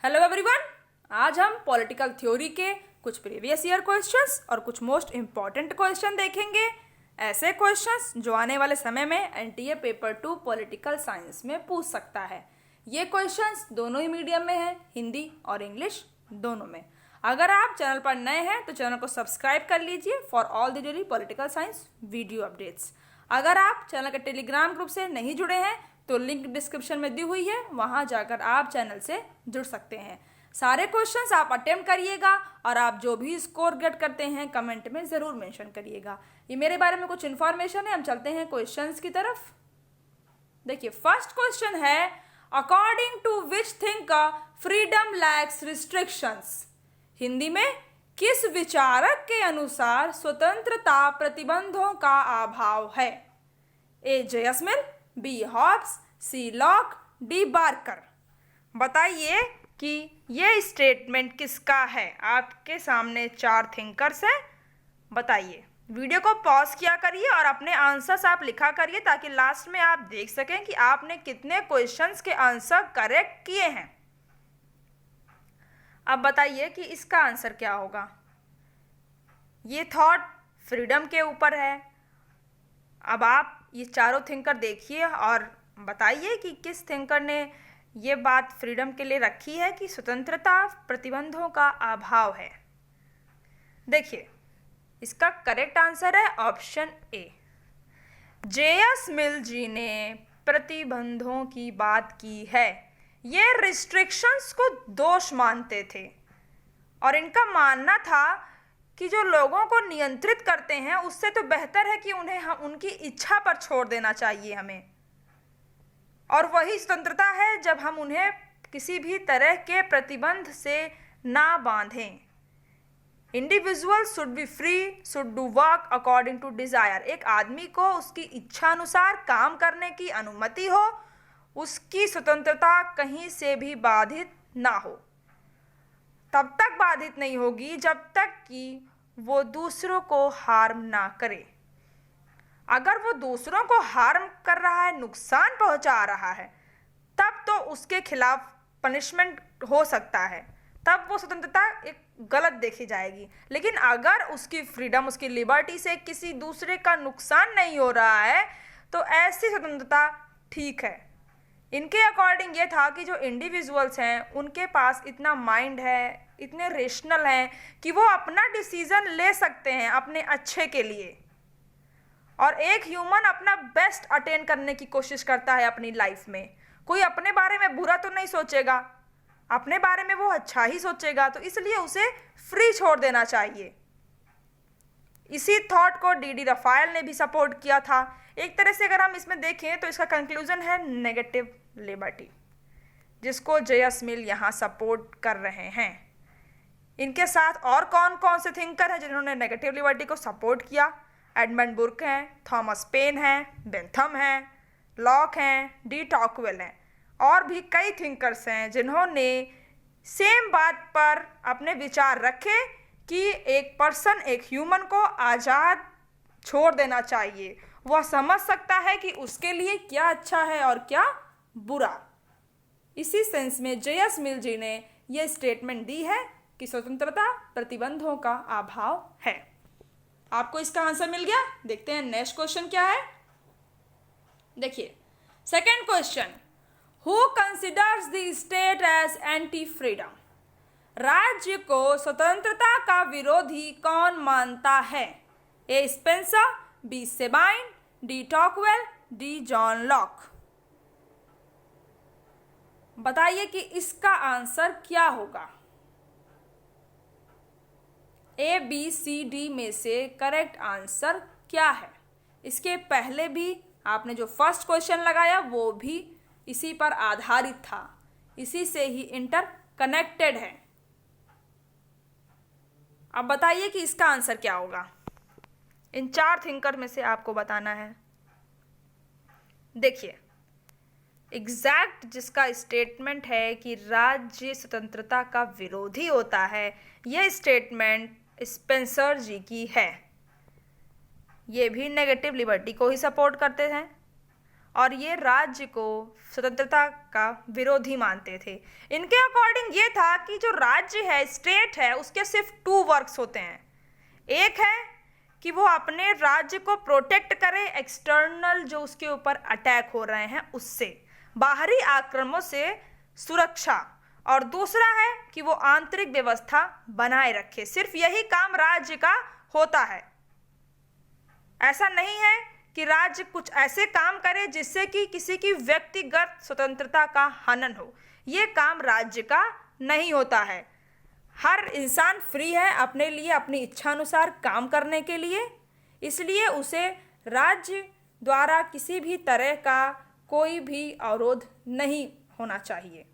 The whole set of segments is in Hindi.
हेलो एवरीवन, आज हम पॉलिटिकल थ्योरी के कुछ प्रीवियस ईयर क्वेश्चंस और कुछ मोस्ट इम्पॉर्टेंट क्वेश्चन देखेंगे। ऐसे क्वेश्चंस जो आने वाले समय में एनटीए पेपर 2 पॉलिटिकल साइंस में पूछ सकता है। ये क्वेश्चंस दोनों ही मीडियम में हैं, हिंदी और इंग्लिश दोनों में। अगर आप चैनल पर नए हैं तो चैनल को सब्सक्राइब कर लीजिए for all the daily political science video updates. अगर आप चैनल के टेलीग्राम ग्रुप से नहीं जुड़े हैं तो लिंक डिस्क्रिप्शन में दी हुई है, वहां जाकर आप चैनल से जुड़ सकते हैं। सारे क्वेश्चंस आप अटेम्प्ट करिएगा और आप जो भी स्कोर गेट करते हैं कमेंट में ज़रूर मेंशन करिएगा। ये मेरे बारे में कुछ इन्फॉर्मेशन है। हम चलते हैं क्वेश्चंस की तरफ। देखिए, फर्स्ट क्वेश्चन है, according to which thinker freedom lacks restrictions. Hindi में किस विचारक के अनुसार स्वतंत्रता प्रतिबंधों का अभाव है? ए जेसमिल, बी हॉब्स, सी लॉक, डी बार्कर। बताइए कि ये स्टेटमेंट किसका है। आपके सामने 4 थिंकर्स हैं, बताइए। वीडियो को पॉज किया करिए और अपने आंसर्स आप लिखा करिए ताकि लास्ट में आप देख सकें कि आपने कितने क्वेश्चंस के आंसर करेक्ट किए हैं। अब बताइए कि इसका आंसर क्या होगा। ये थॉट फ्रीडम के ऊपर है। अब आप ये चारों थिंकर देखिए और बताइए कि किस थिंकर ने ये बात फ्रीडम के लिए रखी है कि स्वतंत्रता प्रतिबंधों का अभाव है। देखिए, इसका करेक्ट आंसर है ऑप्शन ए। जेएस मिल जी ने प्रतिबंधों की बात की है। ये रिस्ट्रिक्शंस को दोष मानते थे और इनका मानना था कि जो लोगों को नियंत्रित करते हैं उससे तो बेहतर है कि उन्हें उनकी इच्छा पर छोड़ देना चाहिए हमें। और वही स्वतंत्रता है जब हम उन्हें किसी भी तरह के प्रतिबंध से ना बांधें। Individual should be free, should do work according to desire. एक आदमी को उसकी इच्छा अनुसार काम करने की अनुमति हो, उसकी स्वतंत्रता कहीं से भी बाधित ना हो। तब तक बाधित नहीं होगी जब तक कि वो दूसरों को हार्म ना करे। अगर वो दूसरों को हार्म कर रहा है, नुकसान पहुंचा रहा है, तब तो उसके खिलाफ पनिशमेंट हो सकता है, तब वो स्वतंत्रता एक गलत देखी जाएगी। लेकिन अगर उसकी फ्रीडम, उसकी लिबर्टी से किसी दूसरे का नुकसान नहीं हो रहा है तो ऐसी स्वतंत्रता ठीक है। इनके अकॉर्डिंग ये था कि जो इंडिविजुअल्स हैं उनके पास इतना माइंड है, इतने रेशनल हैं कि वो अपना डिसीजन ले सकते हैं अपने अच्छे के लिए। और एक ह्यूमन अपना बेस्ट अटेन करने की कोशिश करता है अपनी लाइफ में। कोई अपने बारे में बुरा तो नहीं सोचेगा, अपने बारे में वो अच्छा ही सोचेगा, तो इसलिए उसे फ्री छोड़ देना चाहिए। इसी थॉट को डी रफायल ने भी सपोर्ट किया था। एक तरह से अगर हम इसमें देखें तो इसका कंक्लूजन है नेगेटिव लिबर्टी, जिसको जेएस मिल यहाँ सपोर्ट कर रहे हैं। इनके साथ और कौन कौन से थिंकर हैं जिन्होंने नेगेटिव लिबर्टी को सपोर्ट किया? एडमंड बुर्क हैं, थॉमस पेन हैं, बेंथम हैं, लॉक हैं, डी टॉकवेल हैं, और भी कई थिंकर्स हैं जिन्होंने सेम बात पर अपने विचार रखे कि एक पर्सन, एक ह्यूमन को आज़ाद छोड़ देना चाहिए। वह समझ सकता है कि उसके लिए क्या अच्छा है और क्या बुरा। इसी सेंस में जेएस मिल जी ने यह स्टेटमेंट दी है कि स्वतंत्रता प्रतिबंधों का अभाव है। आपको इसका आंसर मिल गया। देखते हैं नेक्स्ट क्वेश्चन क्या है। देखिए, second question, who considers the state as anti freedom. राज्य को स्वतंत्रता का विरोधी कौन मानता है? A Spencer, B Sabine, D Tocqueville, D John Locke. बताइए कि इसका आंसर क्या होगा। ए बी सी डी में से करेक्ट आंसर क्या है? इसके पहले भी आपने जो फर्स्ट क्वेश्चन लगाया वो भी इसी पर आधारित था, इसी से ही इंटरकनेक्टेड है। अब बताइए कि इसका आंसर क्या होगा। इन 4 थिंकर में से आपको बताना है। देखिए, एग्जैक्ट जिसका स्टेटमेंट है कि राज्य स्वतंत्रता का विरोधी होता है, यह स्टेटमेंट स्पेंसर जी की है। ये भी नेगेटिव लिबर्टी को ही सपोर्ट करते हैं और ये राज्य को स्वतंत्रता का विरोधी मानते थे। इनके अकॉर्डिंग ये था कि जो राज्य है, स्टेट है, उसके सिर्फ 2 वर्क्स होते हैं। एक है कि वो अपने राज्य को प्रोटेक्ट करे एक्सटर्नल जो उसके ऊपर अटैक हो रहे हैं उससे, बाहरी आक्रमणों से सुरक्षा, और दूसरा है कि वो आंतरिक व्यवस्था बनाए रखे। सिर्फ यही काम राज्य का होता है। ऐसा नहीं है कि राज्य कुछ ऐसे काम करे जिससे कि किसी की व्यक्तिगत स्वतंत्रता का हनन हो। ये काम राज्य का नहीं होता है। हर इंसान फ्री है अपने लिए अपनी इच्छा अनुसार काम करने के लिए, इसलिए उसे राज्य द्वारा किसी भी तरह का कोई भी अवरोध नहीं होना चाहिए।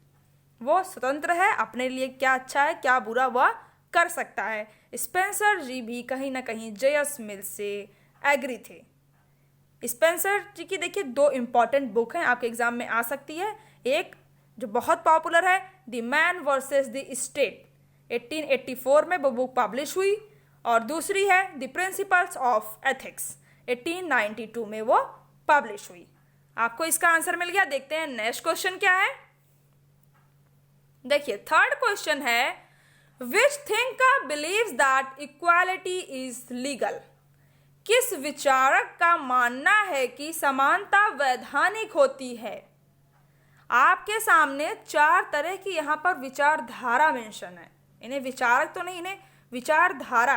वो स्वतंत्र है, अपने लिए क्या अच्छा है क्या बुरा वह कर सकता है। स्पेंसर जी भी कहीं ना कहीं जेएस मिल से एग्री थे। स्पेंसर जी की देखिए 2 इम्पॉर्टेंट बुक हैं, आपके एग्जाम में आ सकती है। एक जो बहुत पॉपुलर है, the man versus the state, 1884 में वो बुक पब्लिश हुई, और दूसरी है द प्रिंसिपल्स ऑफ एथिक्स, 1892 में वो पब्लिश हुई। आपको इसका आंसर मिल गया। देखते हैं नेक्स्ट क्वेश्चन क्या है। देखिए थर्ड क्वेश्चन है, which thinker believes that equality is legal. किस विचारक का मानना है कि समानता वैधानिक होती है। आपके सामने 4 तरह की यहाँ पर विचारधारा मेंशन है। इन्हें विचारक तो नहीं, इन्हें विचारधारा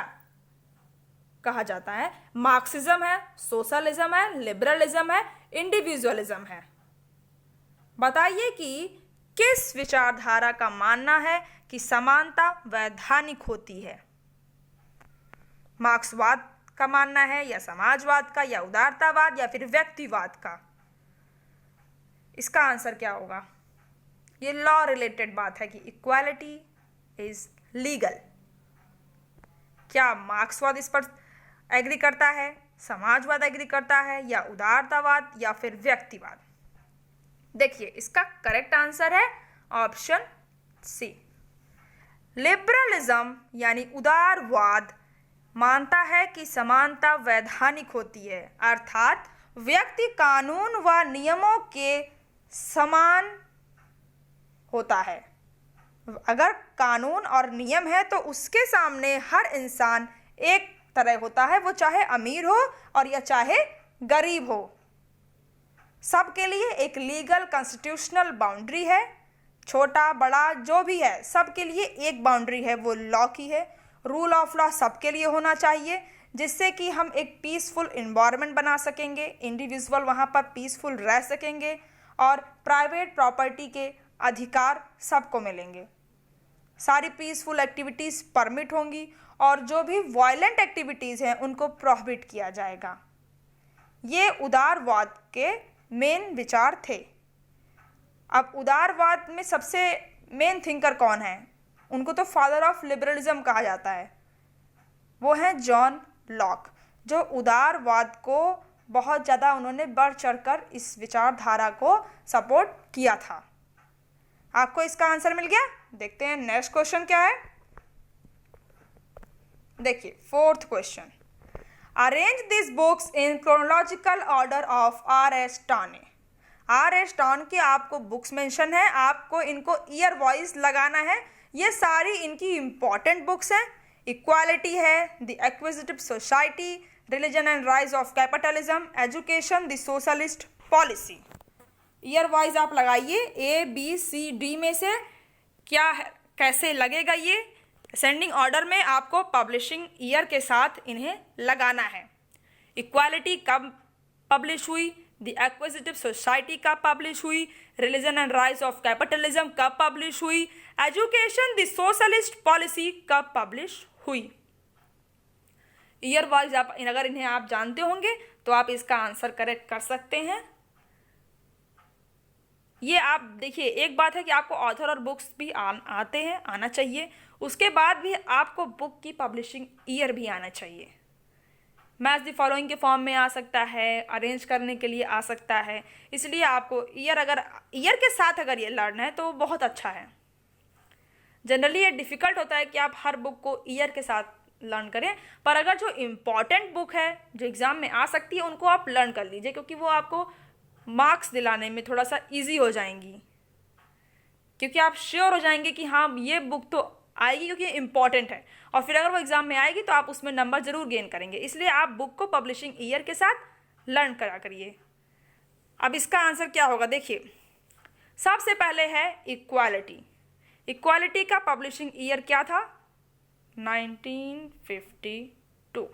कहा जाता है। मार्क्सिज्म है, सोशलिज्म है, लिबरलिज्म है, इंडिविजुअलिज्म है। बताइए कि किस विचारधारा का मानना है कि समानता वैधानिक होती है। मार्क्सवाद का मानना है, या समाजवाद का, या उदारतावाद, या फिर व्यक्तिवाद का। इसका आंसर क्या होगा। ये लॉ रिलेटेड बात है कि इक्वालिटी इज लीगल। क्या मार्क्सवाद इस पर एग्री करता है, समाजवाद एग्री करता है, या उदारतावाद, या फिर व्यक्तिवाद। देखिए इसका करेक्ट आंसर है ऑप्शन सी। लिबरलिज्म यानी उदारवाद मानता है कि समानता वैधानिक होती है, अर्थात व्यक्ति कानून व नियमों के समान होता है। अगर कानून और नियम है तो उसके सामने हर इंसान एक तरह होता है, वो चाहे अमीर हो और या चाहे गरीब हो। सबके लिए एक लीगल कॉन्स्टिट्यूशनल बाउंड्री है, छोटा बड़ा जो भी है सबके लिए एक बाउंड्री है, वो लॉ की है। रूल ऑफ लॉ सबके लिए होना चाहिए, जिससे कि हम एक पीसफुल इन्वायरमेंट बना सकेंगे, इंडिविजुअल वहाँ पर पीसफुल रह सकेंगे, और प्राइवेट प्रॉपर्टी के अधिकार सबको मिलेंगे। सारी पीसफुल एक्टिविटीज़ परमिट होंगी, और जो भी वायलेंट एक्टिविटीज़ हैं उनको प्रोहिबिट किया जाएगा। ये उदारवाद के मेन विचार थे। अब उदारवाद में सबसे मेन थिंकर कौन है, उनको तो फादर ऑफ लिबरलिज्म कहा जाता है, वो हैं जॉन लॉक, जो उदारवाद को बहुत ज़्यादा उन्होंने बढ़ चढ़कर इस विचारधारा को सपोर्ट किया था। आपको इसका आंसर मिल गया। देखते हैं नेक्स्ट क्वेश्चन क्या है। देखिए fourth question, arrange this books in chronological order of R.S. Tawney. R.S. Tawney की आपको बुक्स मेंशन है, आपको इनको ईयर वाइज लगाना है। ये सारी इनकी इंपॉर्टेंट बुक्स हैं। इक्वालिटी है, the एक्विजिटिव society, religion and rise of capitalism, education, the socialist policy. Year wise आप लगाइए, ABCD में से क्या है, कैसे लगेगा ये असेंडिंग ऑर्डर में आपको पब्लिशिंग ईयर के साथ इन्हें लगाना है। इक्वालिटी कब पब्लिश हुई, द एक्विजिटिव सोसाइटी कब पब्लिश हुई, religion and rise of capitalism कब पब्लिश हुई, एजुकेशन द सोशलिस्ट पॉलिसी कब पब्लिश हुई। ईयर वाइज आप अगर इन्हें आप जानते होंगे तो आप इसका आंसर करेक्ट कर सकते हैं। ये आप देखिए, एक बात है कि आपको ऑथर और बुक्स भी आते हैं, आना चाहिए, उसके बाद भी आपको बुक की पब्लिशिंग ईयर भी आना चाहिए। मैच द फॉलोइंग के फॉर्म में आ सकता है, अरेंज करने के लिए आ सकता है, इसलिए आपको ईयर के साथ अगर ये लर्न है तो बहुत अच्छा है। जनरली ये डिफ़िकल्ट होता है कि आप हर बुक को ईयर के साथ लर्न करें, पर अगर जो इम्पॉर्टेंट बुक है जो एग्ज़ाम में आ सकती है उनको आप लर्न कर लीजिए, क्योंकि वो आपको मार्क्स दिलाने में थोड़ा सा इजी हो जाएंगी, क्योंकि आप श्योर हो जाएंगे कि हाँ ये बुक तो आएगी क्योंकि इम्पॉर्टेंट है, और फिर अगर वो एग्जाम में आएगी तो आप उसमें नंबर जरूर गेन करेंगे। इसलिए आप बुक को पब्लिशिंग ईयर के साथ लर्न करा करिए। अब इसका आंसर क्या होगा, देखिए सबसे पहले है इक्वालिटी। इक्वालिटी का पब्लिशिंग ईयर क्या था, 1952।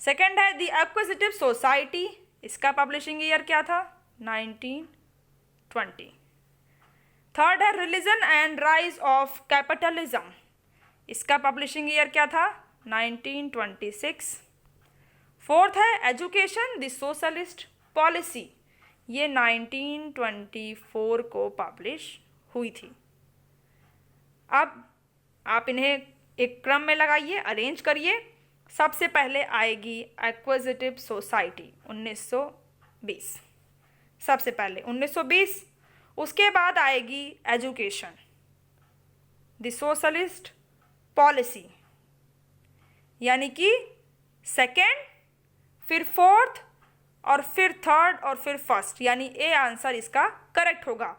सेकेंड है द एक्विजिटिव सोसाइटी, इसका पब्लिशिंग ईयर क्या था, 1920। थर्ड है religion and rise of capitalism, इसका पब्लिशिंग ईयर क्या था, 1926। फोर्थ है एजुकेशन द सोशलिस्ट पॉलिसी, ये 1924 को पब्लिश हुई थी। अब आप इन्हें एक क्रम में लगाइए, अरेंज करिए। सबसे पहले आएगी एक्विजिटिव सोसाइटी 1920, सबसे पहले 1920। उसके बाद आएगी एजुकेशन द सोशलिस्ट पॉलिसी, यानी कि सेकेंड, फिर फोर्थ, और फिर थर्ड, और फिर फर्स्ट, यानी ए आंसर इसका करेक्ट होगा।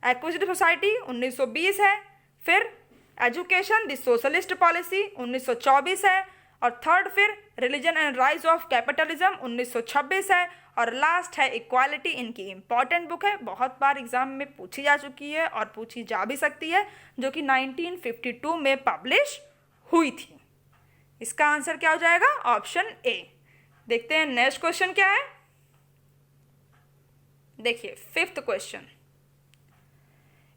एक्विजिटिव सोसाइटी 1920 है, फिर एजुकेशन द सोशलिस्ट पॉलिसी 1924 है, और थर्ड फिर religion and rise of capitalism 1926 है, और लास्ट है इक्वालिटी। इनकी इंपॉर्टेंट बुक है, बहुत बार एग्जाम में पूछी जा चुकी है और पूछी जा भी सकती है, जो कि 1952 में पब्लिश हुई थी। इसका आंसर क्या हो जाएगा, ऑप्शन ए। देखते हैं नेक्स्ट क्वेश्चन क्या है। देखिए fifth question,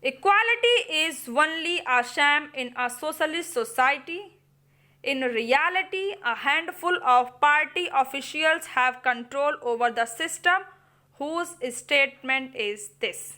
equality is only a sham in a socialist society. In reality, a handful of party officials have control over the system. Whose statement is this?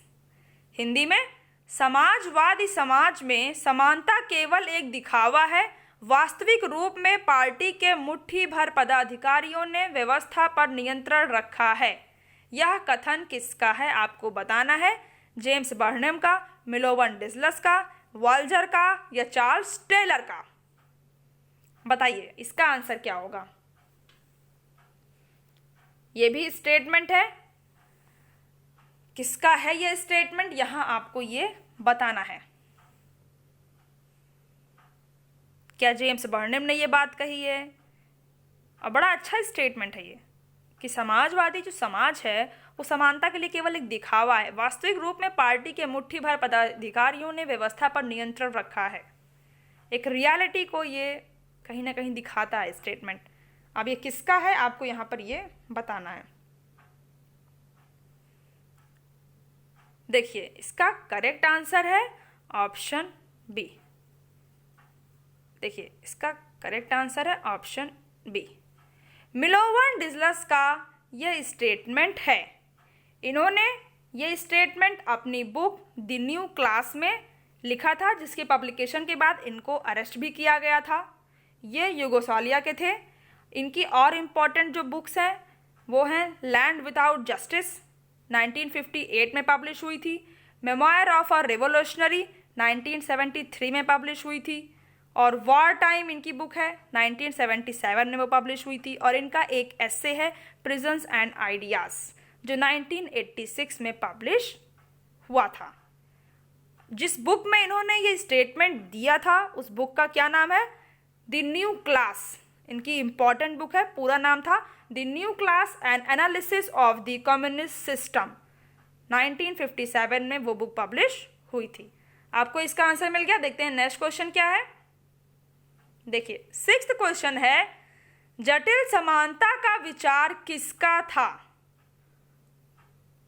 Hindi में, समाजवादी समाज में समानता केवल एक दिखावा है। वास्तविक रूप में पार्टी के मुट्ठी भर पदाधिकारियों ने व्यवस्था पर नियंत्रण रखा है। यह कथन किसका है, आपको बताना है। जेम्स बर्नम का, मिलोवन डिसलस का, वॉल्जर का, या चार्ल्स टेलर का? बताइए इसका आंसर क्या होगा। ये भी स्टेटमेंट है, किसका है ये स्टेटमेंट, यहां आपको ये बताना है। क्या जेम्स बर्नम ने ये बात कही है? और बड़ा अच्छा स्टेटमेंट है ये, कि समाजवादी जो समाज है वो समानता के लिए केवल एक दिखावा है। वास्तविक रूप में पार्टी के मुट्ठी भर पदाधिकारियों ने व्यवस्था पर नियंत्रण रखा है। एक रियलिटी को ये कहीं ना कहीं दिखाता है स्टेटमेंट। अब ये किसका है, आपको यहां पर ये बताना है। देखिए इसका करेक्ट आंसर है ऑप्शन बी। देखिए इसका करेक्ट आंसर है ऑप्शन बी। मिलोवन डिसलस का यह स्टेटमेंट है। इन्होंने ये स्टेटमेंट अपनी बुक द न्यू क्लास में लिखा था, जिसके पब्लिकेशन के बाद इनको अरेस्ट भी किया गया था। ये युगोस्लाविया के थे। इनकी और इम्पॉर्टेंट जो बुक्स हैं वो हैं लैंड विदाउट जस्टिस 1958 में पब्लिश हुई थी, मेमोयर ऑफ अ रेवोल्यूशनरी 1973 में पब्लिश हुई थी, और वॉर टाइम इनकी बुक है 1977 में वो पब्लिश हुई थी, और इनका एक एस्से है प्रिजन्स एंड आइडियाज़ जो 1986 में पब्लिश हुआ था। जिस बुक में इन्होंने ये स्टेटमेंट दिया था उस बुक का क्या नाम है, द न्यू क्लास। इनकी इंपॉर्टेंट बुक है, पूरा नाम था the new class and analysis of the communist system. 1957 में वो बुक पब्लिश हुई थी। आपको इसका आंसर मिल गया। देखते हैं नेक्स्ट क्वेश्चन क्या है। देखिए सिक्स्थ क्वेश्चन है, जटिल समानता का विचार किसका था?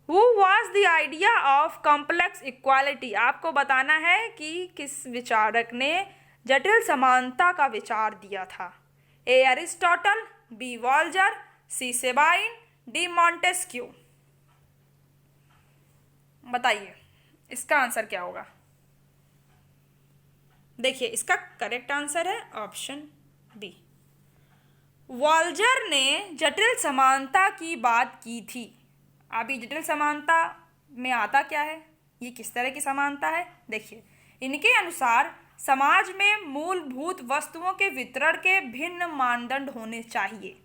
Who was the idea of complex equality? आपको बताना है कि किस विचारक ने जटिल समानता का विचार दिया था। ए अरिस्टोटल, बी वॉल्जर, सी सेबाइन, डी मॉन्टेस्क्यू? बताइए इसका आंसर क्या होगा। देखिए इसका करेक्ट आंसर है ऑप्शन बी। वॉल्जर ने जटिल समानता की बात की थी। अभी जटिल समानता में आता क्या है, ये किस तरह की समानता है? देखिए इनके अनुसार समाज में मूलभूत वस्तुओं के वितरण के भिन्न मानदंड होने चाहिए।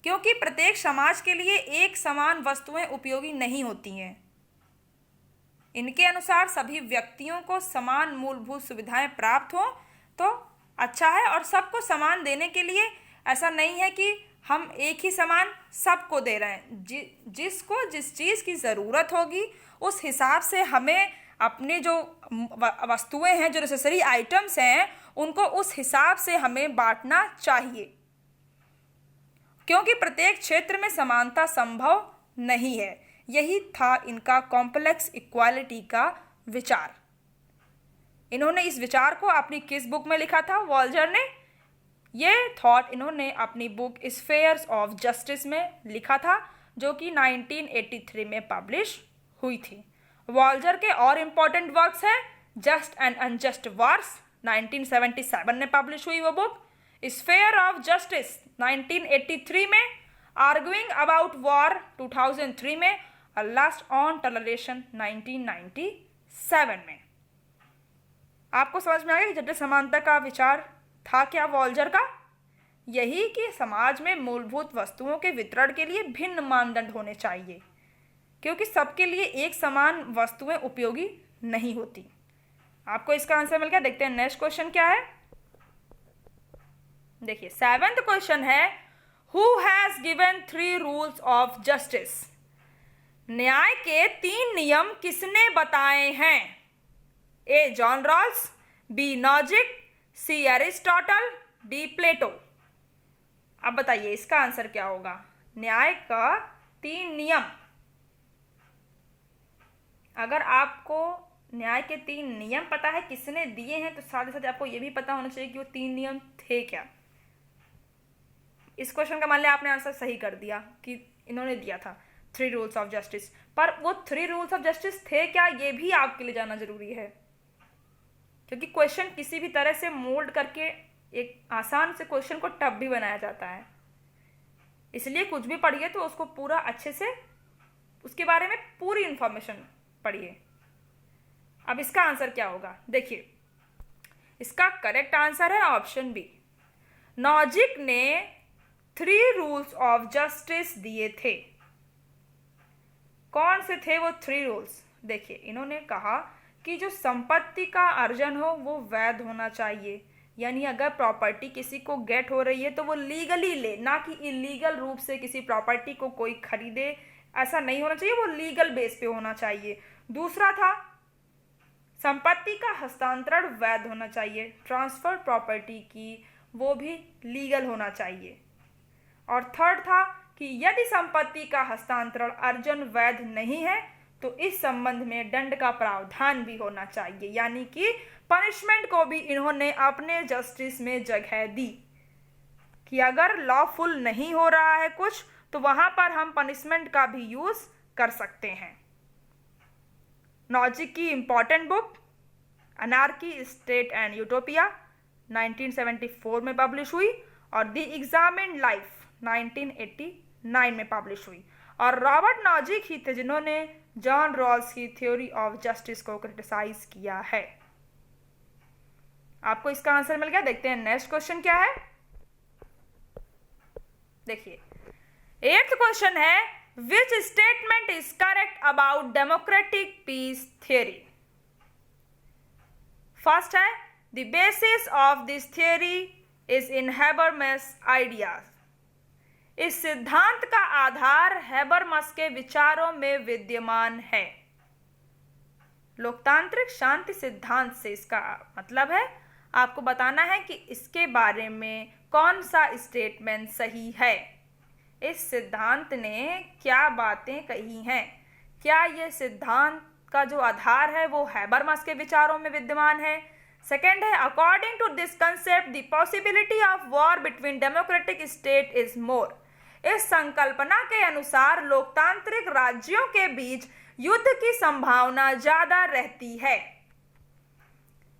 क्योंकि प्रत्येक समाज के लिए एक समान वस्तुएं उपयोगी नहीं होती हैं। इनके अनुसार सभी व्यक्तियों को समान मूलभूत सुविधाएं प्राप्त हो तो अच्छा है, और सबको समान देने के लिए ऐसा नहीं है कि हम एक ही समान सबको दे रहे हैं। जिसको जिस चीज़ की ज़रूरत होगी उस हिसाब से हमें अपने जो वस्तुएं हैं, जो नेसेसरी आइटम्स हैं, उनको उस हिसाब से हमें बांटना चाहिए, क्योंकि प्रत्येक क्षेत्र में समानता संभव नहीं है। यही था इनका कॉम्प्लेक्स इक्वालिटी का विचार। इन्होंने इस विचार को अपनी किस बुक में लिखा था? वॉल्जर ने ये थॉट इन्होंने अपनी बुक स्फेयर्स ऑफ जस्टिस में लिखा था, जो कि 1983 में पब्लिश हुई थी। वॉल्जर के और इम्पोर्टेंट वर्क्स हैं जस्ट एंड अनजस्ट वार्स, 1977 में पब्लिश हुई वो बुक। स्फेयर ऑफ जस्टिस 1983 में, आर्गुइंग अबाउट वॉर 2003 में, और लास्ट ऑन टॉलरेशन 1997 में। आपको समझ में आ गया कि जटिल समानता का विचार था क्या वॉल्जर का? यही कि समाज में मूलभूत वस्तुओं के वितरण के लिए भिन्न मानदंड होने चाहिए, क्योंकि सबके लिए एक समान वस्तुएं उपयोगी नहीं होती। आपको इसका आंसर मिल गया। देखते हैं नेक्स्ट क्वेश्चन क्या है। देखिए 7th क्वेश्चन है, who has given 3 rules of justice? न्याय के 3 नियम किसने बताए हैं? ए जॉन रॉल्स, बी नॉजिक, सी एरिस्टोटल, डी प्लेटो। अब बताइए इसका आंसर क्या होगा? न्याय का 3 नियम। अगर आपको न्याय के 3 नियम पता है किसने दिए हैं, तो साथ ही साथ आपको यह भी पता होना चाहिए कि वो 3 नियम थे क्या। इस क्वेश्चन का मान लिया आपने आंसर सही कर दिया कि इन्होंने दिया था 3 रूल्स ऑफ जस्टिस, पर वो 3 रूल्स ऑफ जस्टिस थे क्या, ये भी आपके लिए जानना जरूरी है, क्योंकि क्वेश्चन किसी भी तरह से मोल्ड करके एक आसान से क्वेश्चन को टफ भी बनाया जाता है। इसलिए कुछ भी पढ़िए तो उसको पूरा अच्छे से, उसके बारे में पूरी इंफॉर्मेशन पढ़िए। अब इसका आंसर क्या होगा? देखिए इसका करेक्ट आंसर है ऑप्शन बी। नॉजिक ने 3 रूल्स ऑफ जस्टिस दिए थे। कौन से थे वो 3 रूल्स? देखिए इन्होंने कहा कि जो संपत्ति का अर्जन हो वो वैध होना चाहिए, यानी अगर प्रॉपर्टी किसी को गेट हो रही है तो वो लीगली ले, ना कि इलीगल रूप से किसी प्रॉपर्टी को कोई खरीदे, ऐसा नहीं होना चाहिए, वो लीगल बेस पे होना चाहिए। दूसरा था संपत्ति का हस्तांतरण वैध होना चाहिए, ट्रांसफर प्रॉपर्टी की वो भी लीगल होना चाहिए। और थर्ड था कि यदि संपत्ति का हस्तांतरण अर्जन वैध नहीं है तो इस संबंध में दंड का प्रावधान भी होना चाहिए, यानी कि पनिशमेंट को भी इन्होंने अपने जस्टिस में जगह दी कि अगर लॉफुल नहीं हो रहा है कुछ तो वहां पर हम पनिशमेंट का भी यूज कर सकते हैं। नॉजिक की important book anarchy, state and utopia 1974 में पब्लिश हुई, और द एग्जामिन्ड लाइफ 1989 में पब्लिश हुई। और रॉबर्ट नॉजिक ही थे जिन्होंने जॉन रॉल्स की थ्योरी ऑफ जस्टिस को क्रिटिसाइज किया है। आपको इसका आंसर मिल गया। देखते हैं नेक्स्ट क्वेश्चन क्या है। देखिए 8th क्वेश्चन है, which statement is correct about democratic peace theory? First है, the basis of this theory is in Habermas ideas. इस सिद्धांत का आधार हैबरमस के विचारों में विद्यमान है। लोकतांत्रिक शांति सिद्धांत से इसका मतलब है आपको बताना है कि इसके बारे में कौन सा स्टेटमेंट सही है, इस सिद्धांत ने क्या बातें कही हैं, क्या यह सिद्धांत का जो आधार है वो हैबरमस के विचारों में विद्यमान है। सेकेंड है, according to this concept the possibility of war between democratic state is more. इस संकल्पना के अनुसार लोकतांत्रिक राज्यों के बीच युद्ध की संभावना ज्यादा रहती है।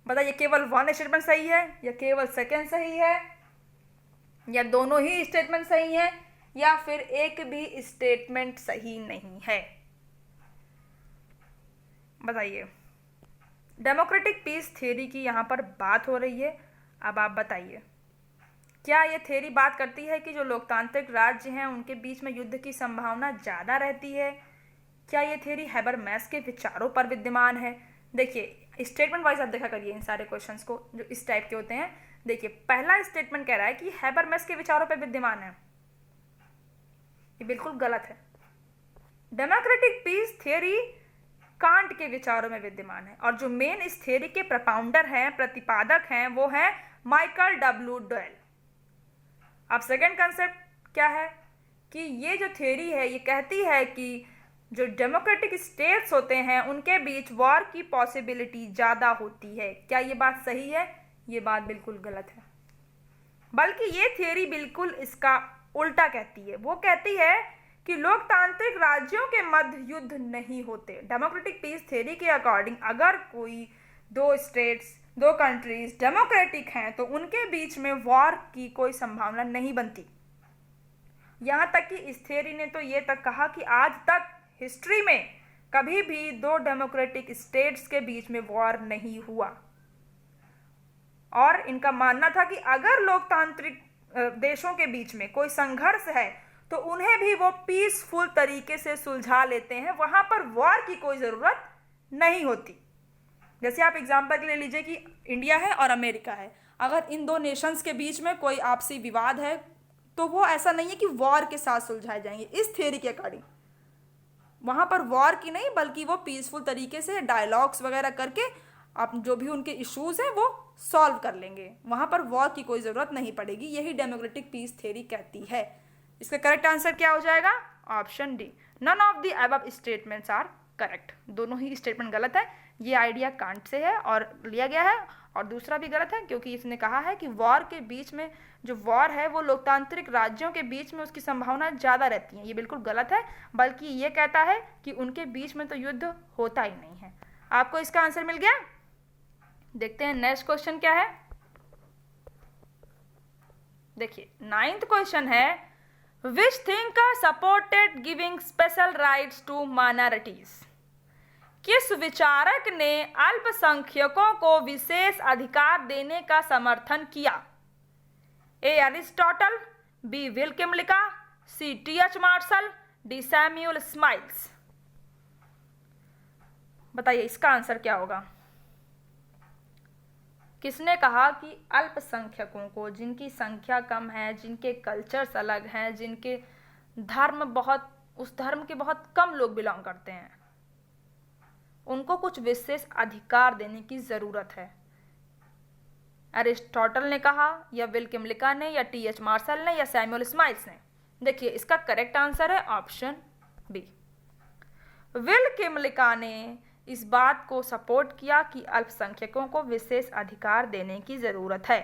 बताइए केवल 1 स्टेटमेंट सही है या केवल सेकेंड सही है, या दोनों ही स्टेटमेंट सही है, या फिर एक भी स्टेटमेंट सही नहीं है? बताइए। डेमोक्रेटिक पीस थ्योरी की यहां पर बात हो रही है। अब आप बताइए क्या ये थ्योरी बात करती है कि जो लोकतांत्रिक राज्य हैं उनके बीच में युद्ध की संभावना ज़्यादा रहती है? क्या ये थ्योरी हैबरमैस के विचारों पर विद्यमान है? देखिए स्टेटमेंट वाइज आप देखा करिए इन सारे क्वेश्चंस को जो इस टाइप के होते हैं। देखिए पहला स्टेटमेंट कह रहा है कि हैबरमैस के विचारों पर विद्यमान है, ये बिल्कुल गलत है। डेमोक्रेटिक पीस थ्योरी कांट के विचारों में विद्यमान है और जो मेन इस थ्योरी के प्रपाउंडर हैं, प्रतिपादक हैं, वो हैं माइकल डब्ल्यू डॉयल। अब सेकंड कंसेप्ट क्या है कि ये जो थ्योरी है ये कहती है कि जो डेमोक्रेटिक स्टेट्स होते हैं उनके बीच वॉर की पॉसिबिलिटी ज़्यादा होती है। क्या ये बात सही है? ये बात बिल्कुल गलत है, बल्कि ये थ्योरी बिल्कुल इसका उल्टा कहती है। वो कहती है कि लोकतांत्रिक राज्यों के मध्य युद्ध नहीं होते। डेमोक्रेटिक पीस थ्योरी के अकॉर्डिंग अगर कोई दो स्टेट्स, दो कंट्रीज डेमोक्रेटिक हैं तो उनके बीच में वॉर की कोई संभावना नहीं बनती। यहाँ तक कि इस थ्योरी ने तो ये तक कहा कि आज तक हिस्ट्री में कभी भी दो डेमोक्रेटिक स्टेट्स के बीच में वॉर नहीं हुआ और इनका मानना था कि अगर लोकतांत्रिक देशों के बीच में कोई संघर्ष है तो उन्हें भी वो पीसफुल तरीके से सुलझा लेते हैं, वहां पर वॉर की कोई ज़रूरत नहीं होती। जैसे आप एग्जाम्पल के लिए लीजिए कि इंडिया है और अमेरिका है, अगर इन दो नेशंस के बीच में कोई आपसी विवाद है तो वो ऐसा नहीं है कि वॉर के साथ सुलझाए जाएंगे। इस थ्योरी के अकॉर्डिंग वहाँ पर वॉर की नहीं बल्कि वो पीसफुल तरीके से डायलॉग्स वगैरह करके आप जो भी उनके इश्यूज हैं वो सॉल्व कर लेंगे, वहाँ पर वॉर की कोई ज़रूरत नहीं पड़ेगी। यही डेमोक्रेटिक पीस थ्योरी कहती है। इसका करेक्ट आंसर क्या हो जाएगा? Option D, none of the above statements are correct. दोनों ही स्टेटमेंट गलत है। ये आइडिया कांट से है और लिया गया है, और दूसरा भी गलत है क्योंकि इसने कहा है कि वॉर के बीच में जो वॉर है वो लोकतांत्रिक राज्यों के बीच में उसकी संभावना ज़्यादा रहती है। ये बिल्कुल गलत है, बल्कि ये कहता है कि उनके बीच में तो युद्ध होता ही नहीं है। आपको इसका आंसर मिल गया। देखते हैं नेक्स्ट क्वेश्चन क्या है। देखिए 9th क्वेश्चन है, which thinker supported giving special rights to minorities? किस विचारक ने अल्पसंख्यकों को विशेष अधिकार देने का समर्थन किया? A Aristotle, B Will Kymlicka, C T H. Marshall, D Samuel Smiles. बताइए इसका आंसर क्या होगा। किसने कहा कि अल्पसंख्यकों को, जिनकी संख्या कम है, जिनके कल्चर्स अलग हैं, जिनके धर्म बहुत, उस धर्म के बहुत कम लोग बिलोंग करते हैं, उनको कुछ विशेष अधिकार देने की ज़रूरत है? अरिस्टोटल ने कहा, या विल्किमलिका ने, या टी.एच. मार्शल ने, या सैमुअल स्माइल्स ने? देखिए इसका करेक्ट आंसर है ऑप्शन बी। विल्किमलिका ने इस बात को सपोर्ट किया कि अल्पसंख्यकों को विशेष अधिकार देने की ज़रूरत है।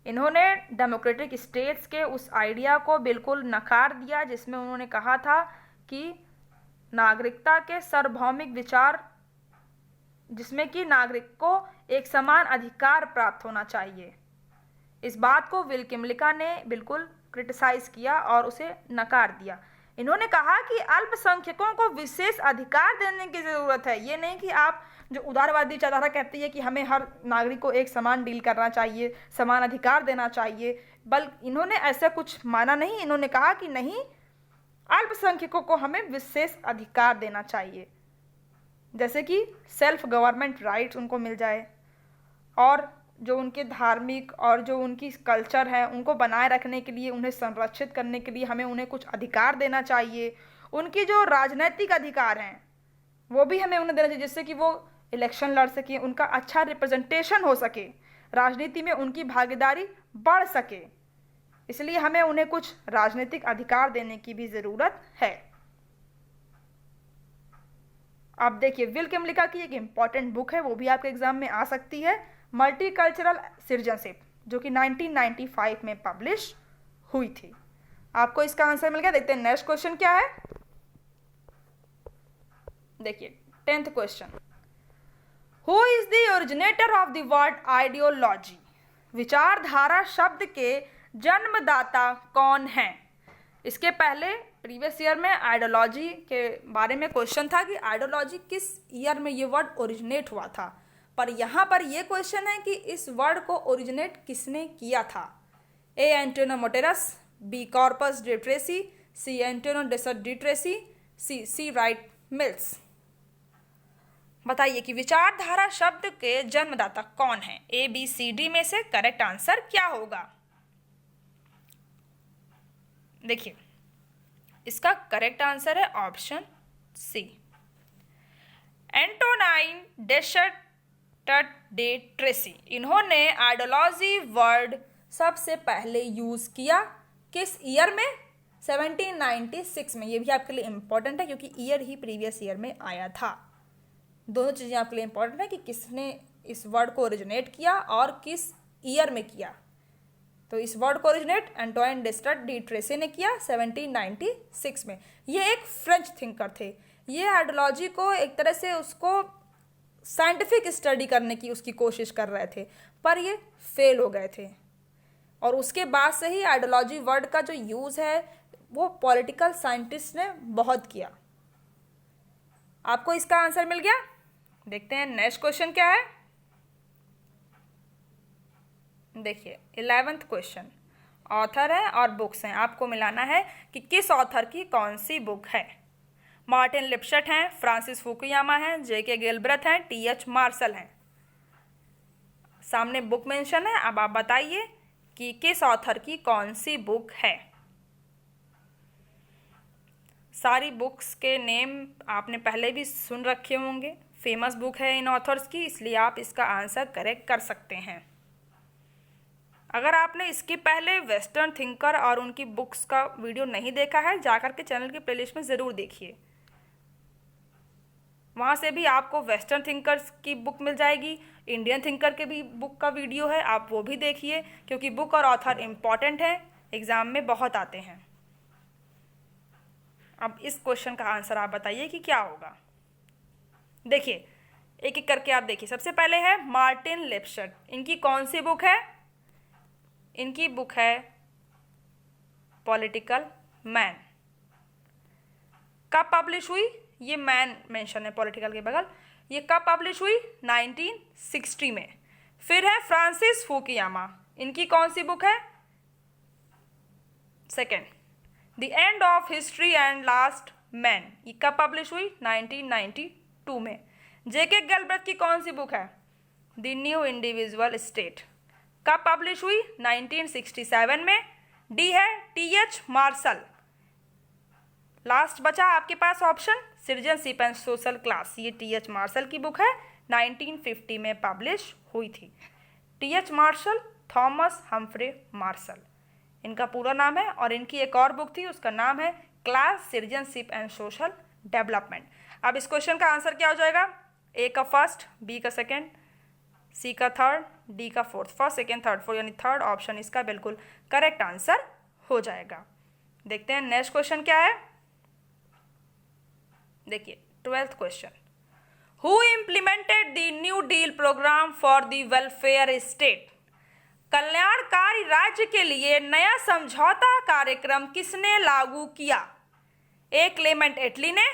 इन्होंने डेमोक्रेटिक स्टेट्स के उस आइडिया को बिल्कुल नकार दिया जिसमें उन्होंने कहा था कि नागरिकता के सार्वभौमिक विचार, जिसमें कि नागरिक को एक समान अधिकार प्राप्त होना चाहिए। इस बात को विल्किमलिका ने बिल्कुल क्रिटिसाइज किया और उसे नकार दिया। इन्होंने कहा कि अल्पसंख्यकों को विशेष अधिकार देने की ज़रूरत है। ये नहीं कि आप जो उदारवादी विचारधारा कहती है कि हमें हर नागरिक को एक समान डील करना चाहिए, समान अधिकार देना चाहिए, बल्कि इन्होंने ऐसा कुछ माना नहीं। इन्होंने कहा कि नहीं, अल्पसंख्यकों को हमें विशेष अधिकार देना चाहिए, जैसे कि सेल्फ गवर्नमेंट राइट्स उनको मिल जाए, और जो उनके धार्मिक और जो उनकी कल्चर है उनको बनाए रखने के लिए, उन्हें संरक्षित करने के लिए हमें उन्हें कुछ अधिकार देना चाहिए। उनकी जो राजनैतिक अधिकार हैं वो भी हमें उन्हें देना चाहिए, जिससे कि वो इलेक्शन लड़ सकें, उनका अच्छा रिप्रेजेंटेशन हो सके, राजनीति में उनकी भागीदारी बढ़ सके। इसलिए हमें उन्हें कुछ राजनीतिक अधिकार देने की भी ज़रूरत है। आप देखिए विल्किमलिका की एक इम्पॉर्टेंट बुक है, वो भी आपके एग्जाम में आ सकती है, मल्टीकल्चरल सिटीजनशिप, जो कि 1995 में पब्लिश हुई थी। आपको इसका आंसर मिल गया। देखते हैं नेक्स्ट क्वेश्चन क्या है। देखिए 10th question, who is the originator of the word ideology? विचारधारा शब्द के जन्मदाता कौन है? इसके पहले प्रीवियस ईयर में आइडियोलॉजी के बारे में क्वेश्चन था कि आइडियोलॉजी किस ईयर में ये वर्ड ओरिजिनेट हुआ था। पर यहाँ पर ये क्वेश्चन है कि इस वर्ड को ओरिजिनेट किसने किया था। A Antonio Moteras, B corpus de Tracy, C Antonio Destutt D Tracy, C Wright Mills. बताइए कि विचारधारा शब्द के जन्मदाता कौन है। ए बी सी डी में से करेक्ट आंसर क्या होगा। देखिए इसका करेक्ट आंसर है option C, Antoine Destutt de Tracy. इन्होंने आइडियोलॉजी वर्ड सबसे पहले यूज किया किस ईयर में, 1796 में। ये भी आपके लिए इंपॉर्टेंट है क्योंकि ईयर ही प्रीवियस ईयर में आया था। दोनों चीजें आपके लिए इंपॉर्टेंट है कि किसने इस वर्ड को ओरिजिनेट किया और किस ईयर में किया। तो इस वर्ड को originate Antoine dessert D Tracy ने किया 1796 में। ये एक फ्रेंच थिंकर थे। ये आइडियोलॉजी को एक तरह से उसको साइंटिफिक स्टडी करने की उसकी कोशिश कर रहे थे, पर ये फेल हो गए थे। और उसके बाद से ही आइडियोलॉजी वर्ड का जो यूज़ है वो पॉलिटिकल साइंटिस्ट ने बहुत किया। आपको इसका आंसर मिल गया। देखते हैं नेक्स्ट क्वेश्चन क्या है। देखिए 11th क्वेश्चन, ऑथर है और बुक्स हैं। आपको मिलाना है कि किस ऑथर की कौन सी बुक है। मार्टिन लिप्शट हैं, फ्रांसिस फुकुयामा हैं, जेके गिलब्रेथ हैं, टीएच मार्शल हैं। सामने बुक मेंशन है। अब आप बताइए कि किस ऑथर की कौन सी बुक है। सारी बुक्स के नेम आपने पहले भी सुन रखे होंगे, फेमस बुक है इन ऑथर्स की, इसलिए आप इसका आंसर करेक्ट कर सकते हैं। अगर आपने इसके पहले वेस्टर्न थिंकर और उनकी बुक्स का वीडियो नहीं देखा है, जाकर के चैनल की प्लेलिस्ट में ज़रूर देखिए। वहाँ से भी आपको वेस्टर्न थिंकर्स की बुक मिल जाएगी, इंडियन थिंकर के भी बुक का वीडियो है, आप वो भी देखिए क्योंकि बुक और ऑथर इम्पॉर्टेंट है, एग्ज़ाम में बहुत आते हैं। अब इस क्वेश्चन का आंसर आप बताइए कि क्या होगा। देखिए एक एक करके आप देखिए। सबसे पहले है मार्टिन लिप्शट। इनकी कौन सी बुक है। इनकी बुक है पॉलिटिकल मैन। कब पब्लिश हुई, ये मैन मेंशन है पॉलिटिकल के बगल। ये कब पब्लिश हुई, 1960 में। फिर है फ्रांसिस फुकुयामा। इनकी कौन सी बुक है, second, the end of history and last man. ये कब पब्लिश हुई, 1992 में। जेके गिलब्रेथ की कौन सी बुक है, द न्यू इंडिविजुअल स्टेट। कब पब्लिश हुई, 1967 में। डी है टीएच मार्शल। लास्ट बचा आपके पास option citizenship and social class. ये टीएच मार्शल की बुक है, 1950 में पब्लिश हुई थी। TH Marshall, Thomas Humphrey Marshall इनका पूरा नाम है। और इनकी एक और बुक थी, उसका नाम है class, citizenship and social development. अब इस क्वेश्चन का आंसर क्या हो जाएगा, ए का फर्स्ट, बी का सेकेंड, सी का थर्ड, डी का fourth. First second third fourth यानी थर्ड ऑप्शन इसका बिल्कुल करेक्ट आंसर हो जाएगा। देखते हैं नेक्स्ट क्वेश्चन क्या है। देखिए 12th question, who implemented the New Deal program for the welfare state. कल्याणकारी राज्य के लिए नया समझौता कार्यक्रम किसने लागू किया। ए क्लेमेंट एटली ने,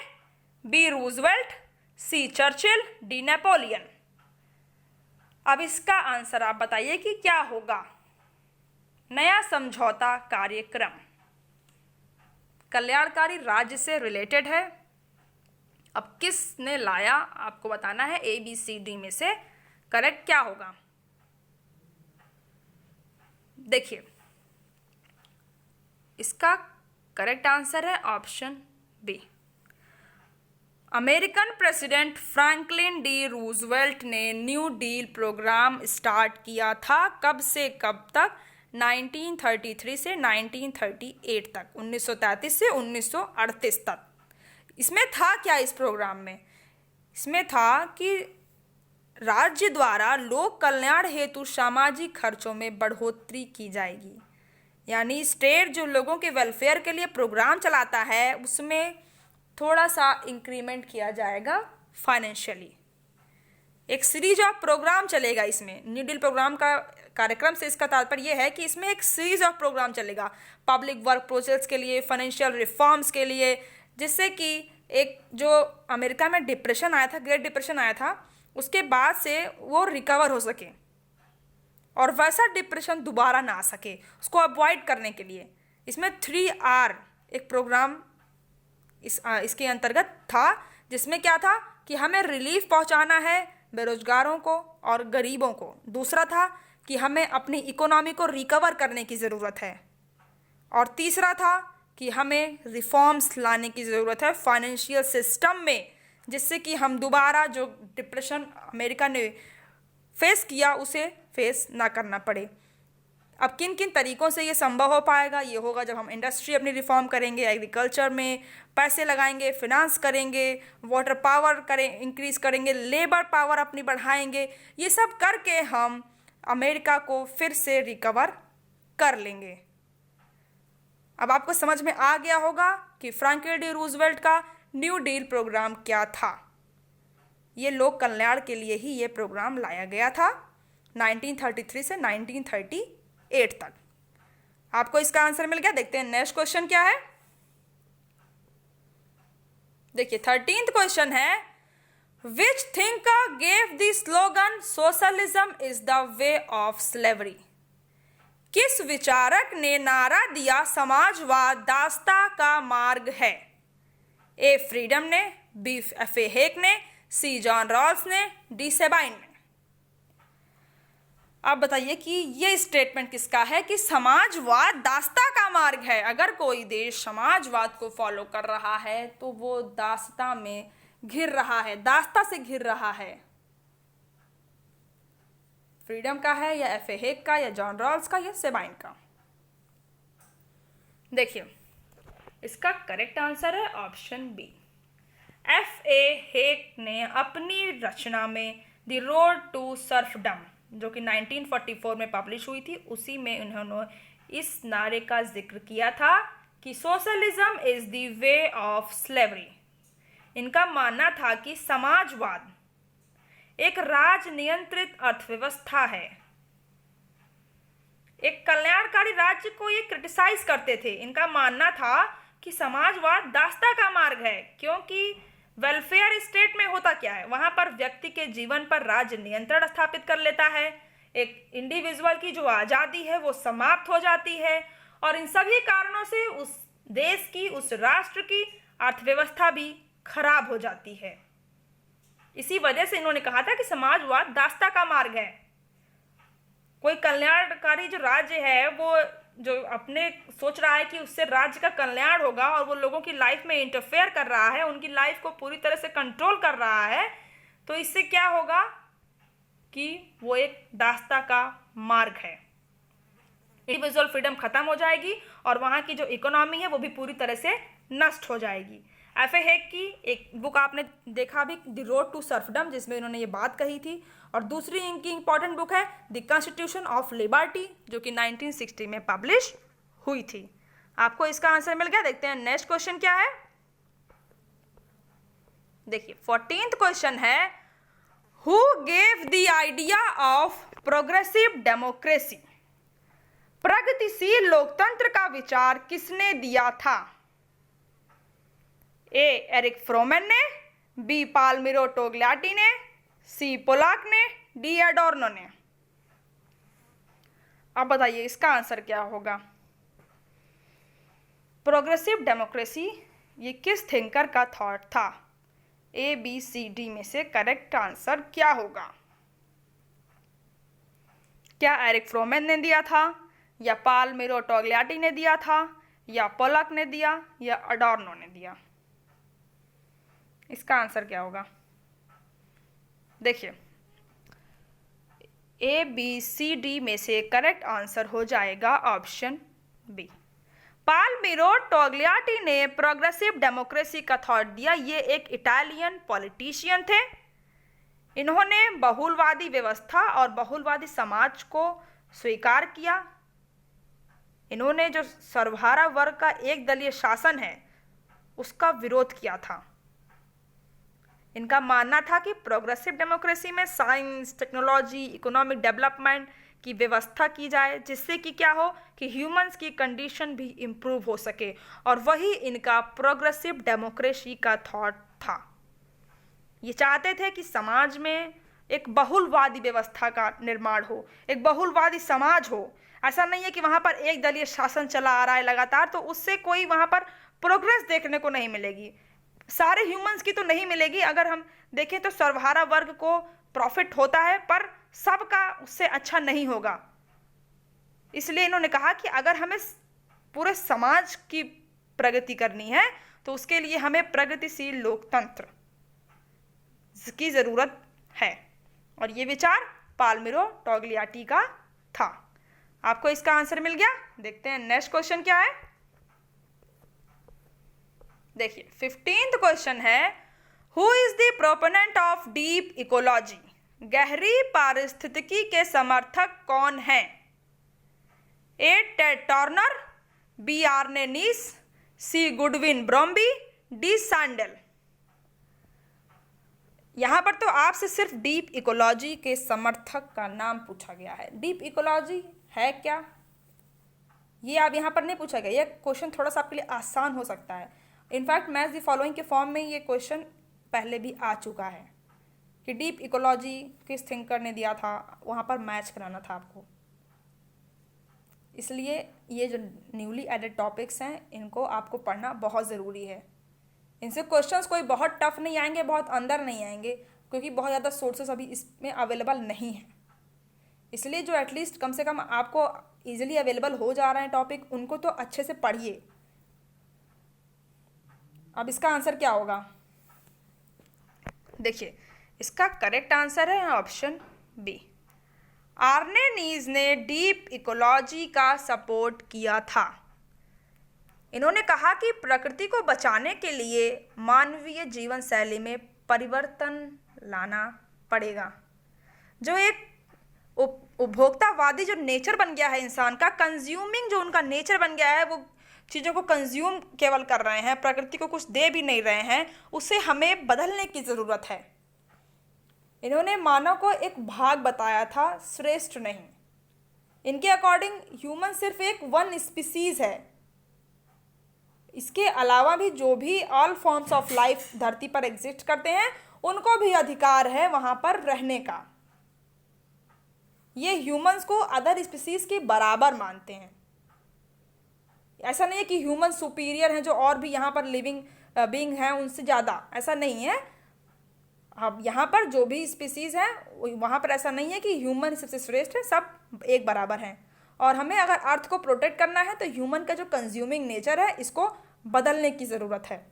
बी रूजवेल्ट, सी चर्चिल, डी नेपोलियन। अब इसका आंसर आप बताइए कि क्या होगा। नया समझौता कार्यक्रम कल्याणकारी राज्य से रिलेटेड है। अब किसने लाया आपको बताना है, ए बी सी डी में से करेक्ट क्या होगा। देखिए इसका करेक्ट आंसर है option B. American president Franklin D Roosevelt ने न्यू डील प्रोग्राम स्टार्ट किया था। कब से कब तक, 1933 से 1938 तक, 1933 से 1938 तक। इसमें था क्या इस प्रोग्राम में, इसमें था कि राज्य द्वारा लोक कल्याण हेतु सामाजिक खर्चों में बढ़ोतरी की जाएगी। यानी स्टेट जो लोगों के वेलफेयर के लिए प्रोग्राम चलाता है उसमें थोड़ा सा इंक्रीमेंट किया जाएगा फाइनेंशियली। एक सीरीज ऑफ प्रोग्राम चलेगा इसमें। न्यू डील प्रोग्राम का कार्यक्रम से इसका तात्पर्य यह है कि इसमें एक सीरीज ऑफ प्रोग्राम चलेगा पब्लिक वर्क प्रोजेक्ट्स के लिए, फाइनेंशियल रिफॉर्म्स के लिए, जिससे कि एक जो अमेरिका में डिप्रेशन आया था, ग्रेट डिप्रेशन आया था, उसके बाद से वो रिकवर हो सके और वैसा डिप्रेशन दोबारा ना आ सके, उसको अवॉइड करने के लिए इसमें 3R एक प्रोग्राम इसके अंतर्गत था, जिसमें क्या था कि हमें रिलीफ पहुंचाना है बेरोजगारों को और गरीबों को। दूसरा था कि हमें अपनी इकोनॉमी को रिकवर करने की ज़रूरत है, और तीसरा था कि हमें रिफॉर्म्स लाने की ज़रूरत है फाइनेंशियल सिस्टम में, जिससे कि हम दोबारा जो डिप्रेशन अमेरिका ने फेस किया उसे फेस ना करना पड़े। अब किन किन तरीक़ों से ये संभव हो पाएगा? ये होगा जब हम इंडस्ट्री अपनी रिफॉर्म करेंगे, एग्रीकल्चर में पैसे लगाएंगे, फिनांस करेंगे, वाटर पावर इंक्रीज़ करेंगे, लेबर पावर अपनी बढ़ाएंगे। ये सब करके हम अमेरिका को फिर से रिकवर कर लेंगे। अब आपको समझ में आ गया होगा कि फ्रैंकलिन डी रूजवेल्ट का न्यू डील प्रोग्राम क्या था। ये लोक कल्याण के लिए ही ये प्रोग्राम लाया गया था 1933 से 1938 तक। आपको इसका आंसर मिल गया। देखते हैं नेक्स्ट क्वेश्चन क्या है। देखिए 13th क्वेश्चन है, which thinker gave the slogan socialism is the way of slavery? किस विचारक ने नारा दिया समाजवाद दास्ता का मार्ग है? ए फ्रीडम ने, बी एफ.ए. हेक ने, सी जॉन रॉल्स ने, डी सेबाइन ने। आप बताइए कि ये स्टेटमेंट किसका है कि समाजवाद दास्ता का मार्ग है। अगर कोई देश समाजवाद को फॉलो कर रहा है तो वो दास्ता में घिर रहा है, दास्ता से घिर रहा है। फ्रीडम का है या एफ.ए. हेक का या जॉन रॉल्स का या सेबाइन का? देखिए इसका करेक्ट आंसर है ऑप्शन बी। एफ.ए. हेक ने अपनी रचना में द रोड टू सर्फडम, जो कि 1944 में पब्लिश हुई थी, उसी में उन्होंने इस नारे का जिक्र किया था कि socialism is the way of slavery. इनका मानना था कि समाजवाद एक राज नियंत्रित अर्थव्यवस्था है। एक कल्याणकारी राज्य को ये क्रिटिसाइज करते थे। इनका मानना था कि समाजवाद दास्ता का मार्ग है, क्योंकि वेलफेयर स्टेट में होता क्या है, वहां पर व्यक्ति के जीवन पर राज्य नियंत्रण स्थापित कर लेता है, एक इंडिविजुअल की जो आज़ादी है वो समाप्त हो जाती है, और इन सभी कारणों से उस देश की, उस राष्ट्र की अर्थव्यवस्था भी खराब हो जाती है। इसी वजह से इन्होंने कहा था कि समाजवाद दास्ता का मार्ग है। कोई कल्याणकारी जो राज्य है वो जो अपने सोच रहा है कि उससे राज्य का कल्याण होगा और वो लोगों की लाइफ में इंटरफेयर कर रहा है, उनकी लाइफ को पूरी तरह से कंट्रोल कर रहा है, तो इससे क्या होगा कि वो एक दास्ता का मार्ग है। इंडिविजुअल फ्रीडम खत्म हो जाएगी और वहाँ की जो इकोनॉमी है वो भी पूरी तरह से नष्ट हो जाएगी। एफ.ए. हेक की एक बुक आपने देखा भी, द रोड टू सर्फडम, जिसमें इन्होंने ये बात कही थी, और दूसरी इनकी इंपॉर्टेंट बुक है द कॉन्स्टिट्यूशन ऑफ लिबर्टी, जो कि 1960 में पब्लिश हुई थी। आपको इसका आंसर मिल गया। देखते हैं नेक्स्ट क्वेश्चन क्या है। देखिए 14th क्वेश्चन है, who gave the idea of progressive democracy? प्रगतिशील लोकतंत्र का विचार किसने दिया था? ए एरिक फ्रोमेन ने, बी पाल्मिरो टोग्लियाटी ने, सी पोलाक ने, डी एडोर्नो ने। अब बताइए इसका आंसर क्या होगा। प्रोग्रेसिव डेमोक्रेसी ये किस थिंकर का थॉट था? ए बी सी डी में से करेक्ट आंसर क्या होगा? क्या एरिक फ्रोमेन ने दिया था, या पाल्मिरो टोग्लियाटी ने दिया था, या पोलाक ने दिया, या एडोर्नो ने दिया? इसका आंसर क्या होगा? देखिए ए बी सी डी में से करेक्ट आंसर हो जाएगा ऑप्शन बी। पाल्मिरो टोग्लियाटी ने प्रोग्रेसिव डेमोक्रेसी का थॉट दिया। ये एक इटालियन पॉलिटिशियन थे। इन्होंने बहुलवादी व्यवस्था और बहुलवादी समाज को स्वीकार किया। इन्होंने जो सर्वहारा वर्ग का एक दलीय शासन है उसका विरोध किया था। इनका मानना था कि प्रोग्रेसिव डेमोक्रेसी में साइंस, टेक्नोलॉजी, इकोनॉमिक डेवलपमेंट की व्यवस्था की जाए, जिससे कि क्या हो कि ह्यूमंस की कंडीशन भी इम्प्रूव हो सके, और वही इनका प्रोग्रेसिव डेमोक्रेसी का थॉट था। ये चाहते थे कि समाज में एक बहुलवादी व्यवस्था का निर्माण हो, एक बहुलवादी समाज हो। ऐसा नहीं है कि वहाँ पर एक दलीय शासन चला आ रहा है लगातार, तो उससे कोई वहाँ पर प्रोग्रेस देखने को नहीं मिलेगी, सारे ह्यूमंस की तो नहीं मिलेगी। अगर हम देखें तो सर्वहारा वर्ग को प्रॉफिट होता है, पर सबका उससे अच्छा नहीं होगा। इसलिए इन्होंने कहा कि अगर हमें पूरे समाज की प्रगति करनी है तो उसके लिए हमें प्रगतिशील लोकतंत्र की जरूरत है। और ये विचार पाल्मिरो टोग्लियाटी का था। आपको इसका आंसर मिल गया। देखते हैं नेक्स्ट क्वेश्चन क्या है। देखिए 15th क्वेश्चन है, who is the proponent of deep ecology? गहरी पारिस्थितिकी के समर्थक कौन हैं? ए टेड टर्नर, बी आर्ने नीस, सी गुडविन ब्रोम्बी, डी सैंडल। यहां पर तो आपसे सिर्फ डीप इकोलॉजी के समर्थक का नाम पूछा गया है। डीप इकोलॉजी है क्या, ये आप यहां पर नहीं पूछा गया। ये क्वेश्चन थोड़ा सा आपके लिए आसान हो सकता है। इनफैक्ट मैच द फॉलोइंग के फॉर्म में ये क्वेश्चन पहले भी आ चुका है कि डीप इकोलॉजी किस थिंकर ने दिया था, वहां पर मैच कराना था आपको। इसलिए ये जो न्यूली एडेड टॉपिक्स हैं इनको आपको पढ़ना बहुत ज़रूरी है। इनसे क्वेश्चंस कोई बहुत टफ नहीं आएंगे, बहुत अंदर नहीं आएंगे, क्योंकि बहुत ज़्यादा सोर्सेस अभी इसमें अवेलेबल नहीं है। इसलिए जो एटलीस्ट कम से कम आपको इजीली अवेलेबल हो जा रहे हैं टॉपिक, उनको तो अच्छे से पढ़िए। अब इसका आंसर क्या होगा? देखिए इसका करेक्ट आंसर है ऑप्शन बी। आर्ने नीज ने डीप इकोलॉजी का सपोर्ट किया था। इन्होंने कहा कि प्रकृति को बचाने के लिए मानवीय जीवन शैली में परिवर्तन लाना पड़ेगा। जो एक उपभोक्तावादी जो नेचर बन गया है इंसान का, कंज्यूमिंग जो उनका नेचर बन गया है, वो चीज़ों को कंज्यूम केवल कर रहे हैं, प्रकृति को कुछ दे भी नहीं रहे हैं, उसे हमें बदलने की ज़रूरत है। इन्होंने मानव को एक भाग बताया था, श्रेष्ठ नहीं। इनके अकॉर्डिंग ह्यूमन सिर्फ एक वन स्पीसीज है। इसके अलावा भी जो भी ऑल फॉर्म्स ऑफ लाइफ धरती पर एग्जिस्ट करते हैं, उनको भी अधिकार है वहां पर रहने का। ये ह्यूमंस को अदर स्पीसीज के बराबर मानते हैं। ऐसा नहीं है कि ह्यूमन सुपीरियर हैं, जो और भी यहाँ पर लिविंग बीइंग हैं उनसे ज़्यादा, ऐसा नहीं है। अब यहाँ पर जो भी स्पीसीज हैं वहाँ पर ऐसा नहीं है कि ह्यूमन सबसे श्रेष्ठ है, सब एक बराबर हैं। और हमें अगर अर्थ को प्रोटेक्ट करना है तो ह्यूमन का जो कंज्यूमिंग नेचर है इसको बदलने की ज़रूरत है।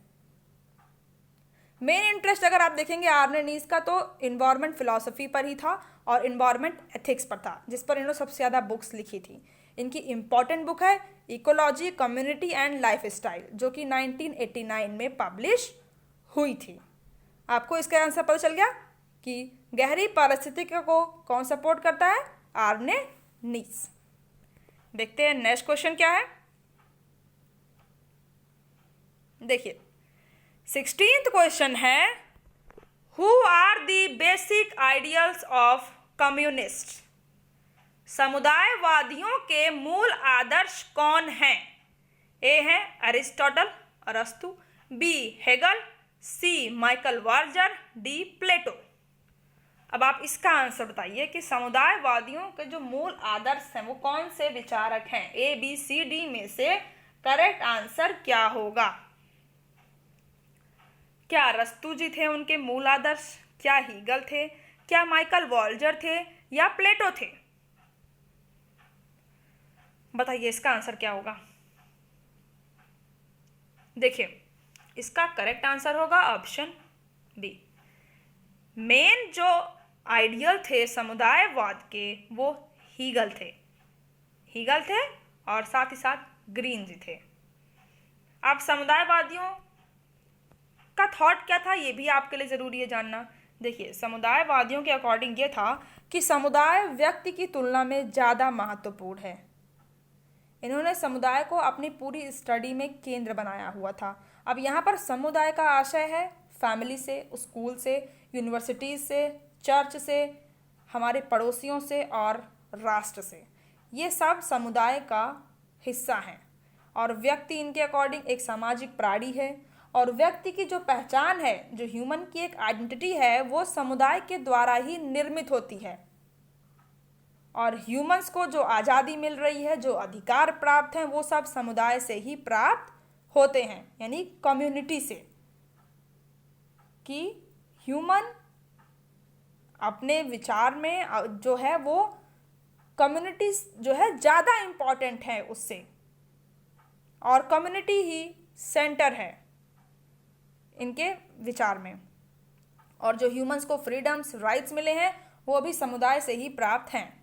मेन इंटरेस्ट अगर आप देखेंगे आर्ने नीज का तो इन्वायरमेंट फिलॉसफी पर ही था और इन्वायरमेंट एथिक्स पर था, जिस पर इन्होंने सबसे ज़्यादा बुक्स लिखी थी। इनकी इम्पॉर्टेंट बुक है ecology, community and life style, जो कि 1989 में पब्लिश हुई थी। आपको इसका आंसर पता चल गया कि गहरी पारिस्थितिकी को कौन सपोर्ट करता है? आर्ने नीज। देखते हैं नेक्स्ट क्वेश्चन क्या है। देखिए 16th क्वेश्चन है, who are the basic ideals of communist? समुदायवादियों के मूल आदर्श कौन हैं? ए है अरिस्टोटल अरस्तु, B Hegel, C Michael Walzer, D Plato. अब आप इसका आंसर बताइए कि समुदायवादियों के जो मूल आदर्श हैं वो कौन से विचारक हैं? ए बी सी डी में से करेक्ट आंसर क्या होगा? क्या अरस्तु जी थे उनके मूल आदर्श? क्या हीगल थे? क्या माइकल वाल्जर थे? या प्लेटो थे? बताइए इसका आंसर क्या होगा? देखिए इसका करेक्ट आंसर होगा ऑप्शन बी। मेन जो आइडियल थे समुदायवाद के वो हीगल थे और साथ ही साथ ग्रीन जी थे। अब समुदायवादियों का थॉट क्या था ये भी आपके लिए ज़रूरी है जानना। देखिए समुदायवादियों के अकॉर्डिंग ये था कि समुदाय व्यक्ति की तुलना में ज़्यादा महत्वपूर्ण है। इन्होंने समुदाय को अपनी पूरी स्टडी में केंद्र बनाया हुआ था। अब यहाँ पर समुदाय का आशय है फैमिली से, स्कूल से, यूनिवर्सिटीज़ से, चर्च से, हमारे पड़ोसियों से और राष्ट्र से। ये सब समुदाय का हिस्सा हैं और व्यक्ति इनके अकॉर्डिंग एक सामाजिक प्राणी है और व्यक्ति की जो पहचान है, जो ह्यूमन की एक आइडेंटिटी है, वो समुदाय के द्वारा ही निर्मित होती है। और ह्यूमंस को जो आज़ादी मिल रही है, जो अधिकार प्राप्त हैं, वो सब समुदाय से ही प्राप्त होते हैं, यानी कम्युनिटी से। कि ह्यूमन अपने विचार में जो है वो कम्युनिटी जो है ज़्यादा इम्पॉर्टेंट है उससे, और कम्युनिटी ही सेंटर है इनके विचार में। और जो ह्यूमंस को फ्रीडम्स, राइट्स मिले हैं, वो भी समुदाय से ही प्राप्त हैं।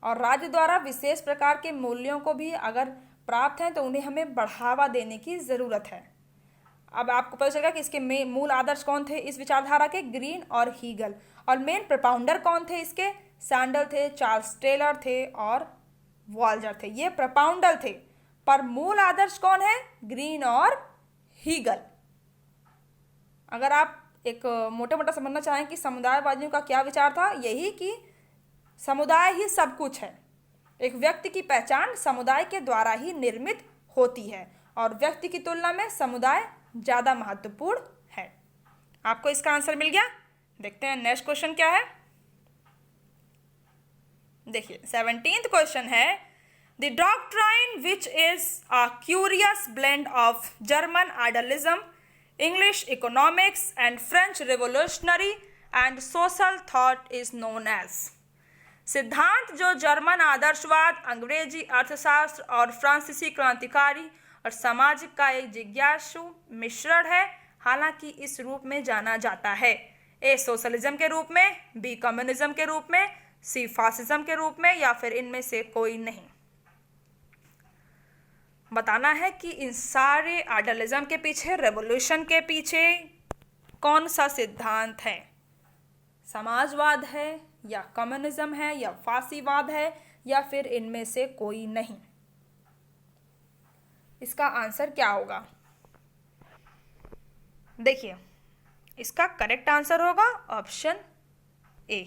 और राज्य द्वारा विशेष प्रकार के मूल्यों को भी अगर प्राप्त हैं तो उन्हें हमें बढ़ावा देने की ज़रूरत है। अब आपको पता चलेगा कि इसके मूल आदर्श कौन थे इस विचारधारा के, ग्रीन और हीगल। और मेन प्रपाउंडर कौन थे इसके, सैंडल थे, चार्ल्स टेलर थे और वॉल्जर थे। ये प्रपाउंडर थे, पर मूल आदर्श कौन है, ग्रीन और हीगल। अगर आप एक मोटा मोटा समझना चाहें कि समुदायवादियों का क्या विचार था, यही कि समुदाय ही सब कुछ है। एक व्यक्ति की पहचान समुदाय के द्वारा ही निर्मित होती है और व्यक्ति की तुलना में समुदाय ज़्यादा महत्वपूर्ण है। आपको इसका आंसर मिल गया। देखते हैं नेक्स्ट क्वेश्चन क्या है। देखिए 17th क्वेश्चन है, the doctrine which is a curious blend of German idealism, English economics and French revolutionary and social thought is known as. सिद्धांत जो जर्मन आदर्शवाद, अंग्रेजी अर्थशास्त्र और फ्रांसीसी क्रांतिकारी और सामाजिक का एक जिज्ञासु मिश्रण है, हालांकि इस रूप में जाना जाता है, ए सोशलिज्म के रूप में, बी कम्युनिज्म के रूप में, सी फासिज्म के रूप में, या फिर इनमें से कोई नहीं। बताना है कि इन सारे आइडियलिज्म के पीछे, रेवोल्यूशन के पीछे कौन सा सिद्धांत है, समाजवाद है या कम्युनिज्म है या फासीवाद है, या फिर इनमें से कोई नहीं। इसका आंसर क्या होगा? देखिए इसका करेक्ट आंसर होगा ऑप्शन ए,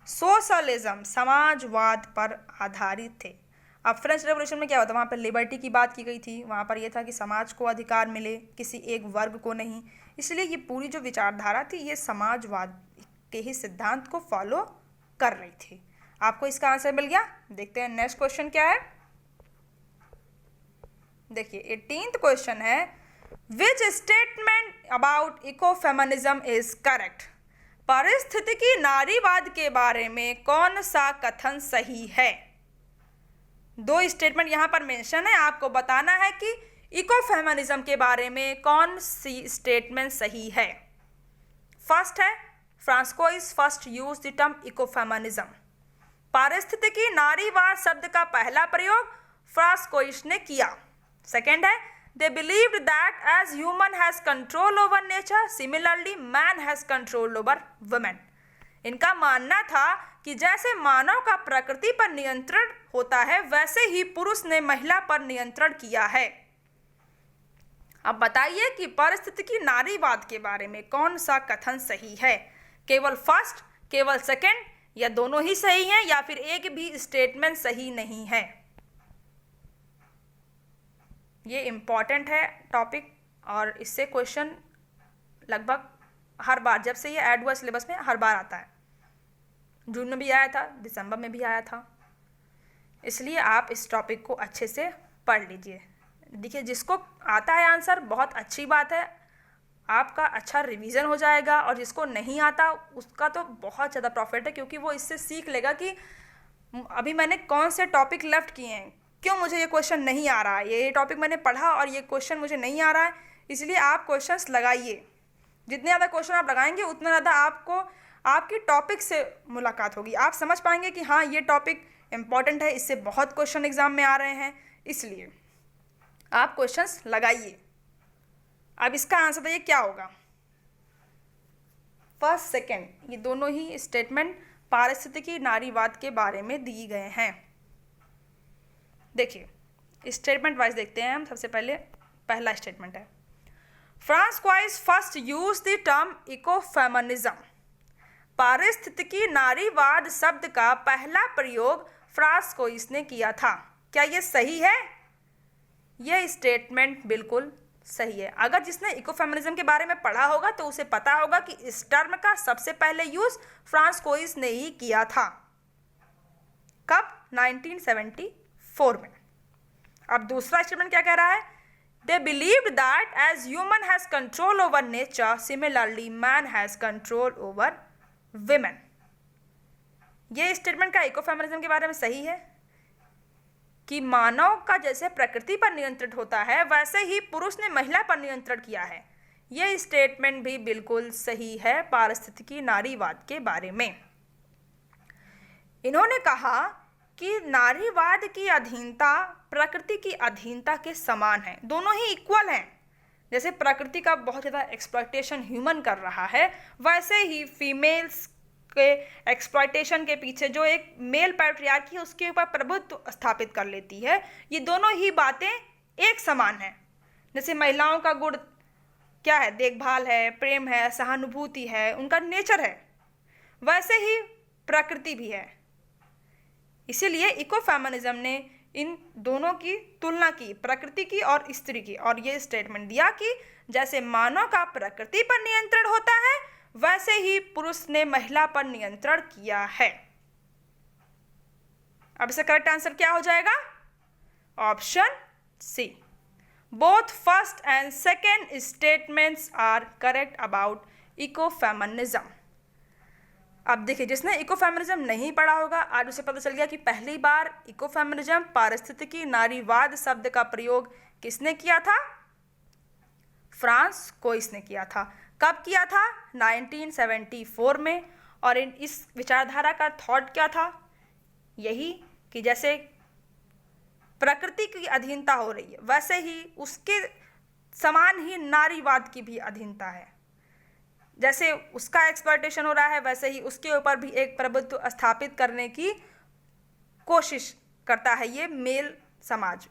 सोशलिज्म समाजवाद पर आधारित थे। अब फ्रेंच रेवोल्यूशन में क्या होता है, वहाँ पर लिबर्टी की बात की गई थी, वहाँ पर यह था कि समाज को अधिकार मिले, किसी एक वर्ग को नहीं। इसलिए ये पूरी जो विचारधारा थी ये समाजवाद के ही सिद्धांत को फॉलो कर रही थी। आपको इसका आंसर मिल गया। देखते हैं नेक्स्ट क्वेश्चन क्या है। देखिए 18th क्वेश्चन है, which statement about ecofeminism is correct. पारिस्थितिकी नारीवाद के बारे में कौन सा कथन सही है? दो स्टेटमेंट यहाँ पर मेंशन है, आपको बताना है कि इकोफेमिनिज्म के बारे में कौन सी स्टेटमेंट सही है। फर्स्ट है, Francoise first use the term ecofeminism. पारिस्थितिकी नारीवाद शब्द का पहला प्रयोग फ्रांस्कोइस ने किया। सेकेंड है, they believed that as human has control over nature, similarly man has control over women. इनका मानना था कि जैसे मानव का प्रकृति पर नियंत्रण होता है, वैसे ही पुरुष ने महिला पर नियंत्रण किया है। अब बताइए कि पारिस्थितिकी नारीवाद के बारे में कौन सा कथन सही है? केवल फर्स्ट, केवल सेकेंड, या दोनों ही सही हैं, या फिर एक भी स्टेटमेंट सही नहीं है? ये इम्पॉर्टेंट है टॉपिक, और इससे क्वेश्चन लगभग हर बार, जब से ये ऐड हुआ सिलेबस में, हर बार आता है। जून में भी आया था, दिसंबर में भी आया था, इसलिए आप इस टॉपिक को अच्छे से पढ़ लीजिए। देखिए जिसको आता है आंसर, बहुत अच्छी बात है, आपका अच्छा रिवीजन हो जाएगा, और जिसको नहीं आता उसका तो बहुत ज़्यादा प्रॉफिट है, क्योंकि वो इससे सीख लेगा कि अभी मैंने कौन से टॉपिक लेफ्ट किए हैं, क्यों मुझे ये क्वेश्चन नहीं आ रहा है, ये टॉपिक मैंने पढ़ा और ये क्वेश्चन मुझे नहीं आ रहा है। इसलिए आप क्वेश्चंस लगाइए, जितने ज़्यादा क्वेश्चन आप लगाएंगे उतना ज़्यादा आपको आपकी टॉपिक से मुलाकात होगी, आप समझ पाएंगे कि हाँ ये टॉपिक इम्पॉर्टेंट है, इससे बहुत क्वेश्चन एग्जाम में आ रहे हैं, इसलिए आप क्वेश्चंस लगाइए। अब इसका आंसर बताइए क्या होगा। फर्स्ट सेकेंड, ये दोनों ही स्टेटमेंट पारिस्थितिकी नारीवाद के बारे में दिए गए हैं। देखिए स्टेटमेंट वाइज देखते हैं हम। सबसे पहले पहला स्टेटमेंट है, Francoise first use the term ecofeminism. पारिस्थितिकी नारीवाद शब्द का पहला प्रयोग फ्रांस्कोइस ने किया था। क्या ये सही है? यह स्टेटमेंट बिल्कुल सही है। अगर जिसने इकोफेमिनिज्म के बारे में पढ़ा होगा तो उसे पता होगा कि इस टर्म का सबसे पहले यूज फ्रांस कोइस ने ही किया था। कब? 1974 में। अब दूसरा स्टेटमेंट क्या कह रहा है? They believed that as human has control over nature similarly man has control over women. ये स्टेटमेंट का इकोफेमिनिज्म के बारे में सही है कि मानव का जैसे प्रकृति पर नियंत्रण होता है वैसे ही पुरुष ने महिला पर नियंत्रण किया है। यह स्टेटमेंट भी बिल्कुल सही है पारिस्थितिकी नारीवाद के बारे में। इन्होंने कहा कि नारीवाद की अधीनता प्रकृति की अधीनता के समान है, दोनों ही इक्वल हैं। जैसे प्रकृति का बहुत ज़्यादा एक्सप्लॉयटेशन ह्यूमन कर रहा है, वैसे ही फीमेल्स के एक्सप्लॉयटेशन के पीछे जो एक मेल पैट्रियार्की है उसके ऊपर प्रभुत्व स्थापित कर लेती है। ये दोनों ही बातें एक समान हैं। जैसे महिलाओं का गुण क्या है? देखभाल है, प्रेम है, सहानुभूति है, उनका नेचर है, वैसे ही प्रकृति भी है। इसीलिए इकोफेमिनिज्म ने इन दोनों की तुलना की, प्रकृति की और स्त्री की, और ये स्टेटमेंट दिया कि जैसे मानव का प्रकृति पर नियंत्रण होता है वैसे ही पुरुष ने महिला पर नियंत्रण किया है। अब इसका करेक्ट आंसर क्या हो जाएगा? Option C. Both first and second statements are correct about ecofeminism. अब देखिए, जिसने इकोफेमिनिज्म नहीं पढ़ा होगा आज उसे पता चल गया कि पहली बार इकोफेमिनिज्म पारिस्थितिकी नारीवाद शब्द का प्रयोग किसने किया था? फ्रांस कोइस ने किया था। कब किया था? 1974 में। और इस विचारधारा का थॉट क्या था? यही कि जैसे प्रकृति की अधीनता हो रही है वैसे ही उसके समान ही नारीवाद की भी अधीनता है। जैसे उसका एक्सप्लॉयटेशन हो रहा है वैसे ही उसके ऊपर भी एक प्रभुत्व स्थापित करने की कोशिश करता है ये मेल समाज।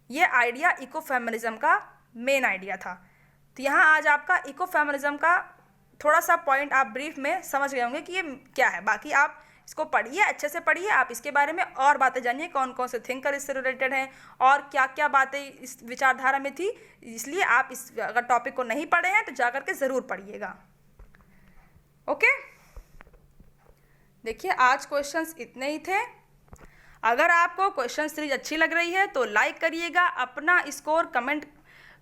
ये आइडिया इकोफेमिनिज्म का मेन आइडिया था। तो यहाँ आज आपका इकोफेमिनिज्म का थोड़ा सा पॉइंट आप ब्रीफ में समझ गए होंगे कि ये क्या है। बाकी आप इसको पढ़िए, अच्छे से पढ़िए, आप इसके बारे में और बातें जानिए, कौन कौन से थिंकर इससे रिलेटेड हैं और क्या क्या बातें इस विचारधारा में थी। इसलिए आप इस अगर टॉपिक को नहीं पढ़े हैं तो जाकर के ज़रूर पढ़िएगा। ओके, देखिए आज क्वेश्चंस इतने ही थे। अगर आपको क्वेश्चन सीरीज अच्छी लग रही है तो लाइक करिएगा, अपना स्कोर कमेंट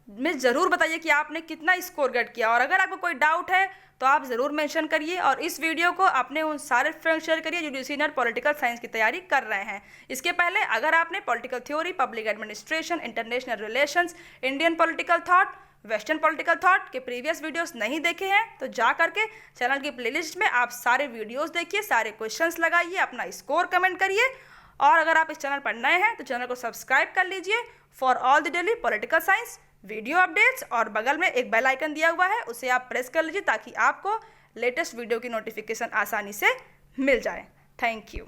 में ज़रूर बताइए कि आपने कितना स्कोर गेट किया, और अगर आपको कोई डाउट है तो आप ज़रूर मेंशन करिए। और इस वीडियो को अपने उन सारे फ्रेंड्स शेयर करिए जो सीनियर पॉलिटिकल साइंस की तैयारी कर रहे हैं। इसके पहले अगर आपने political theory, public administration, international relations, Indian political thought, western political thought के प्रीवियस वीडियोस नहीं देखे हैं तो जा करके चैनल की प्लेलिस्ट में आप सारे वीडियोस देखिए, सारे क्वेश्चंस लगाइए, अपना स्कोर कमेंट करिए। और अगर आप इस चैनल पर नए हैं तो चैनल को सब्सक्राइब कर लीजिए for all the daily political science video updates. और बगल में एक बेल आइकन दिया हुआ है, उसे आप प्रेस कर लीजिए ताकि आपको लेटेस्ट वीडियो की नोटिफिकेशन आसानी से मिल जाए। Thank you.